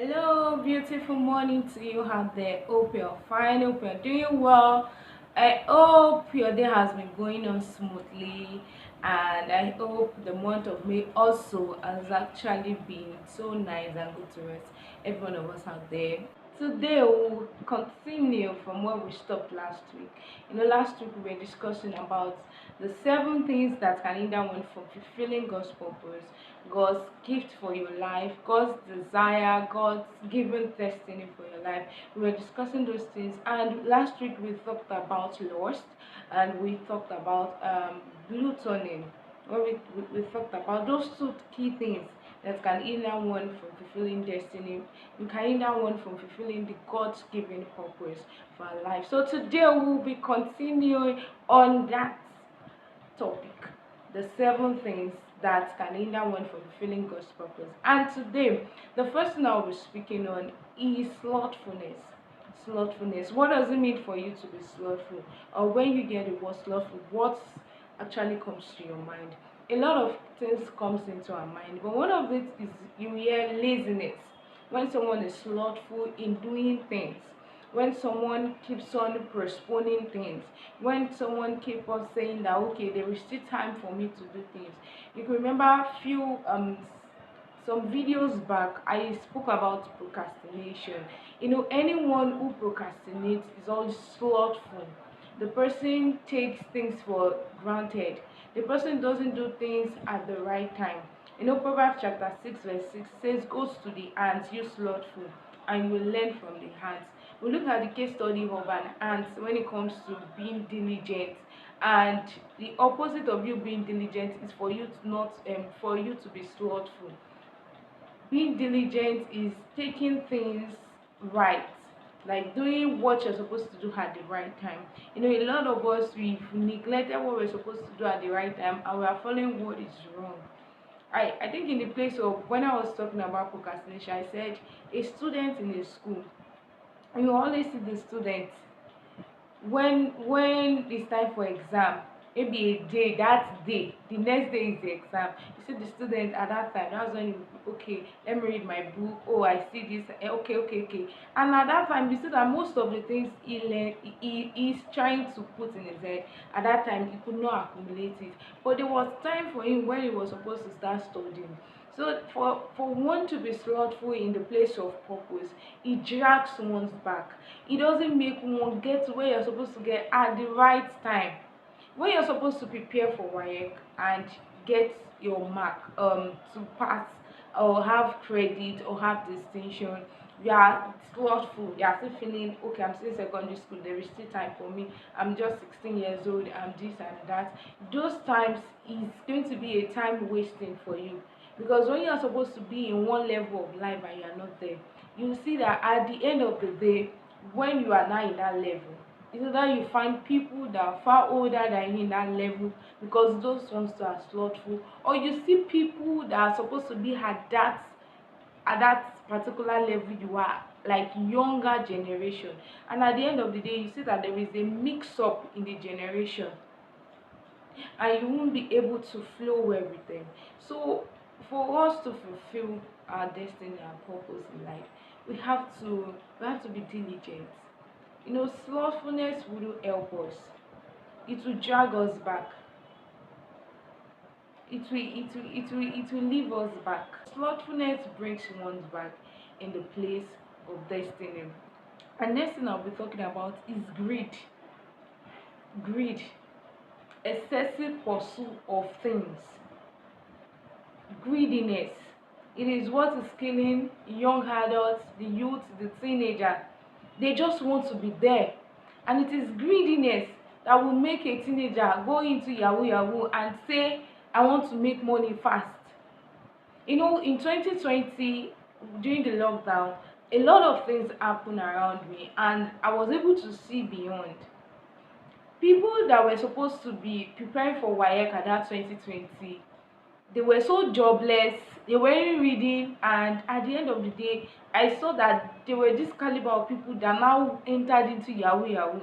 Hello, beautiful morning to you out there. Hope you're fine, hope you're doing well. I hope your day has been going on smoothly, and I hope the month of May also has actually been so nice and good to rest every one of us out there. Today we'll continue from where we stopped last week. Last week we were discussing about the 7 things that can hinder one from fulfilling God's purpose, God's gift for your life, God's desire, God's given destiny for your life. We were discussing those things, and last week we talked about lust, and we talked about gluttony. When we talked about those two key things that can hinder one from fulfilling destiny, you can hinder one from fulfilling the God's given purpose for our life. So today we'll be continuing on that topic, the 7 things that can hinder one from fulfilling God's purpose. And today, the first thing I'll be speaking on is slothfulness. Slothfulness. What does it mean for you to be slothful? Or when you get the word slothful, what actually comes to your mind? A lot of things comes into our mind, but one of it is you hear laziness. When someone is slothful in doing things, when someone keeps on postponing things, when someone keeps on saying that okay, there is still time for me to do things. You can remember a few some videos back I spoke about procrastination. Anyone who procrastinates is always slothful. The person takes things for granted. The person doesn't do things at the right time. Proverbs chapter 6 verse 6 says, goes to the ants, you slothful, and you will learn from the ants. We look at the case study of an ant when it comes to being diligent, and the opposite of you being diligent is for you to not for you to be slothful. Being diligent is taking things right, like doing what you're supposed to do at the right time. A lot of us, we've neglected what we're supposed to do at the right time, and we are following what is wrong. I think in the place of when I was talking about procrastination, I said a student in a school, you always see the student when it's time for exam, maybe a day, that day, the next day is the exam. You see the student at that time, that's when you, okay, let me read my book. Oh, I see this. Okay. And at that time, you see that most of the things he learned, he is trying to put in his head. At that time, he could not accumulate it, but there was time for him when he was supposed to start studying. So for one to be slothful in the place of purpose, it drags someone's back. It doesn't make one get to where you're supposed to get at the right time. When you're supposed to prepare for WAEC and get your mark to pass or have credit or have distinction, you are slothful. You are still feeling okay, I'm still in secondary school, there is still time for me, I'm just 16 years old, I'm this and that. Those times is going to be a time wasting for you, because when you are supposed to be in one level of life and you are not there, you see that at the end of the day, when you are now in that level, it's either you find people that are far older than you in that level, because those ones too are slothful, or you see people that are supposed to be at that particular level you are, like younger generation, and at the end of the day you see that there is a mix up in the generation, and you won't be able to flow well with them. So for us to fulfill our destiny and purpose in life, we have to be diligent. Slothfulness wouldn't help us. It will drag us back. It will leave us back. Slothfulness brings one back in the place of destiny. And next thing I'll be talking about is greed. Greed, excessive pursuit of things, greediness. It is what is killing young adults, the youth, the teenager. They just want to be there. And it is greediness that will make a teenager go into yahoo yahoo and say, I want to make money fast. In 2020, during the lockdown, a lot of things happened around me, and I was able to see beyond. People that were supposed to be preparing for WAEC at that 2020, they were so jobless, they weren't reading, and at the end of the day, I saw that there were this caliber of people that now entered into yahoo yahoo.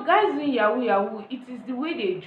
Guys doing yahoo yahoo, it is the way they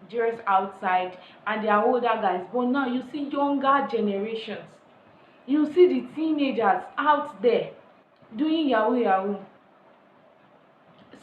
dress outside, and they are older guys, but now you see younger generations, You see the teenagers out there doing yahoo yahoo.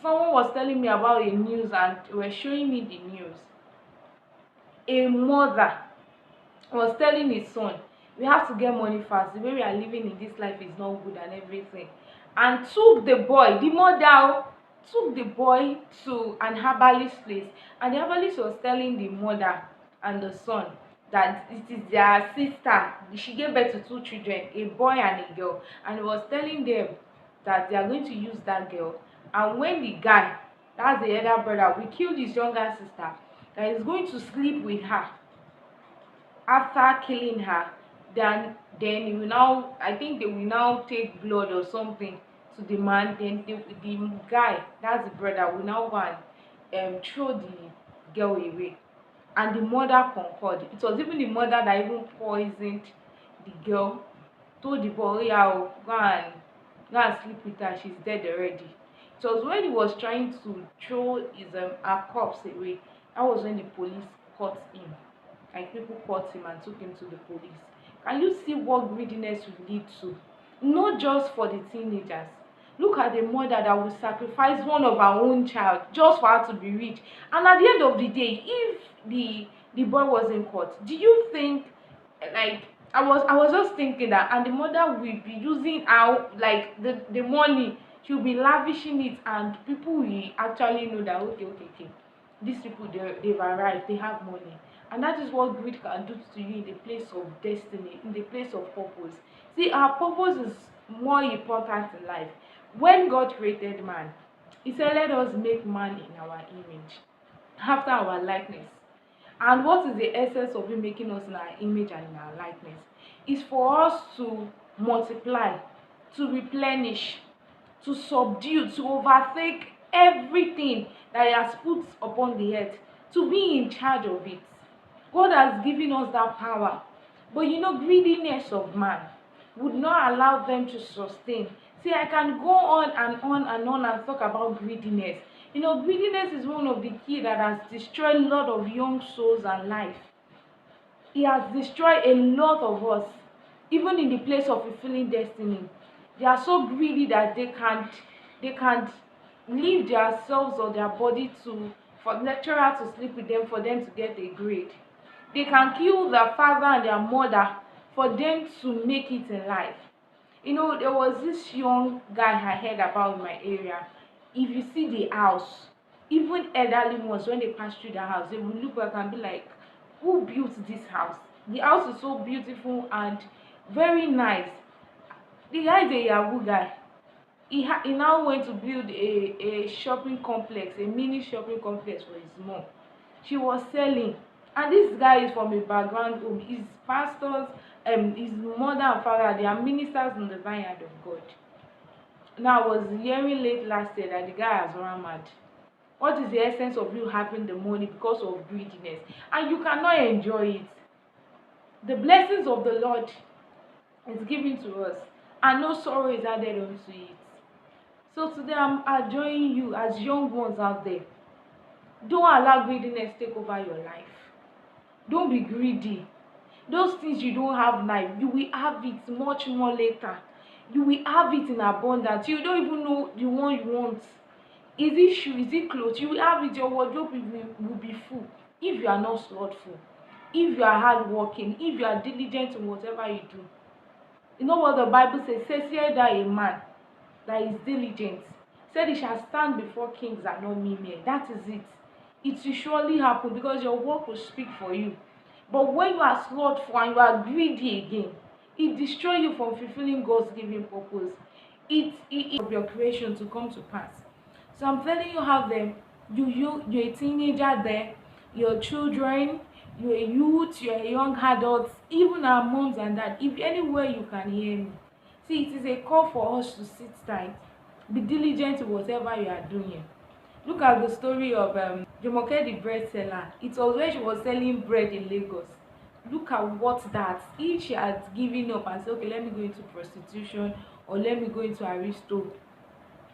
Someone was telling me about a news and they were showing me the news. A mother was telling his son, we have to get money fast, the way we are living in this life is not good and everything, and took the boy, the mother took the boy to an herbalist place, and the herbalist was telling the mother and the son that it is their sister. She gave birth to two children, a boy and a girl, and he was telling them that they are going to use that girl, and when the guy, that's the elder brother, will kill his younger sister, that is going to sleep with her after killing her, then he will now, I think they will now take blood or something to the man, then the guy, that's the brother, will now go and throw the girl away, and the mother concurred. It was even the mother that even poisoned the girl, told the boy, oh yeah, oh, go and sleep with her, she's dead already. It was when he was trying to throw his her corpse away, that was when the police caught him. Like, people caught him and took him to the police. Can you see what greediness will lead to? Not just for the teenagers. Look at the mother that will sacrifice one of her own child just for her to be rich. And at the end of the day, if the boy wasn't caught, do you think, like, I was just thinking that, and the mother will be using our, like, the money, she'll be lavishing it, and people will actually know that, okay, these people, they've arrived, they have money. And that is what greed can do to you in the place of destiny, in the place of purpose. See, our purpose is more important in life. When God created man, he said, let us make man in our image, after our likeness. And what is the essence of him making us in our image and in our likeness? Is for us to multiply, to replenish, to subdue, to overtake everything that he has put upon the earth, to be in charge of it. God has given us that power. But greediness of man would not allow them to sustain. See, I can go on and on and on and talk about greediness. Greediness is one of the key that has destroyed a lot of young souls and life. It has destroyed a lot of us, even in the place of fulfilling destiny. They are so greedy that they can't leave themselves or their body to for lecturer to sleep with them for them to get a grade. They can kill their father and their mother for them to make it in life. There was this young guy I heard about in my area. If you see the house, even elderly ones, when they pass through the house, they will look back and be like, who built this house? The house is so beautiful and very nice. The guy is a yahoo guy. He now went to build a shopping complex, a mini shopping complex for his mom. She was selling, and this guy is from a background home. His pastors, his mother and father, they are ministers in the vineyard of God. Now, I was hearing late last year that the guy has run mad. What is the essence of you having the money because of greediness, and you cannot enjoy it? The blessings of the Lord is given to us, and no sorrow is added unto it. So today I'm adjuring you, as young ones out there, don't allow greediness take over your life. Don't be greedy. Those things you don't have now, you will have it much more later. You will have it in abundance. You don't even know the one you want. Is it shoe? Is it clothes? You will have it. Your wardrobe will be full if you are not slothful, if you are hardworking, if you are diligent in whatever you do. You know what the Bible says? Says here that a man that is diligent said he shall stand before kings and not men. That is it. It will surely happen because your work will speak for you. But when you are slothful and you are greedy again, it destroys you from fulfilling God's given purpose. It of your creation to come to pass. So I'm telling you how them, you're a teenager there, your children, you're a youth, you're a young adult, even our moms and dad, if anywhere you can hear me. See, it is a call for us to sit tight, be diligent in whatever you are doing. Look at the story of Jumoke, the bread seller. It was when she was selling bread in Lagos. Look at what that, if she had given up and said, okay, let me go into prostitution or let me go into aristo,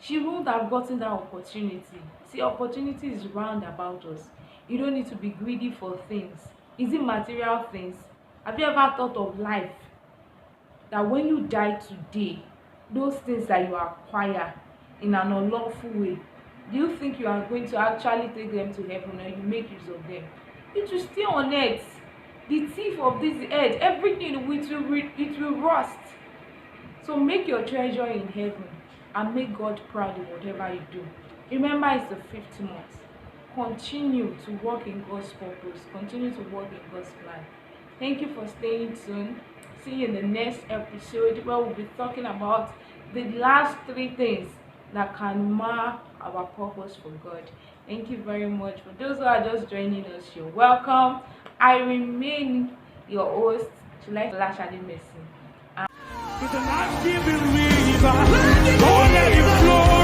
she wouldn't have gotten that opportunity. See, opportunity is round about us. You don't need to be greedy for things. Is it material things? Have you ever thought of life? that when you die today, those things that you acquire in an unlawful way, do you think you are going to actually take them to heaven, or you make use of them? It will stay on earth. The thief of this earth, everything it will rust. So make your treasure in heaven and make God proud in whatever you do. Remember, it's the 5th month. Continue to work in God's purpose. Continue to work in God's plan. Thank you for staying tuned. See you in the next episode, where we'll be talking about the last 3 things that can mar our purpose for God. Thank you very much. For those who are just joining us, you're welcome. I remain your host, Shulai Lashadi Messi. With a life-giving river, oh, let it flow.